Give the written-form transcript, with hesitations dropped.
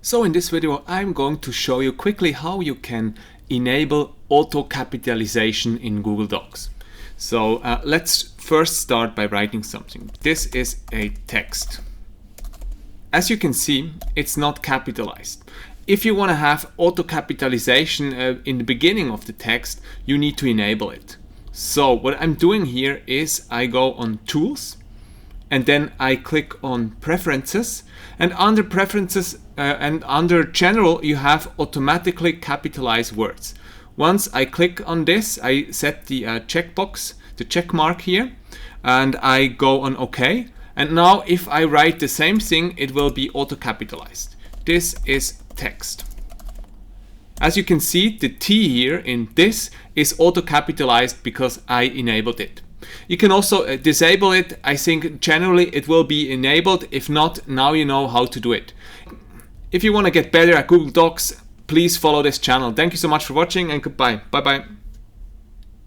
So in this video I'm going to show you quickly how you can enable auto-capitalization in Google Docs. So let's first start by writing something. This is a text. As you can see, it's not capitalized. If you want to have auto-capitalization in the beginning of the text, you need to enable it. So what I'm doing here is I go on Tools, and then I click on Preferences, and under Preferences and under General you have automatically capitalized words. Once I click on this, I set the checkbox, the check mark here, and I go on OK. And now if I write the same thing, it will be auto-capitalized. This is text. As you can see, the T here in this is auto-capitalized because I enabled it. You can also disable it. I think generally it will be enabled. If not, now you know how to do it. If you want to get better at Google Docs, please follow this channel. Thank you so much for watching and goodbye. Bye bye.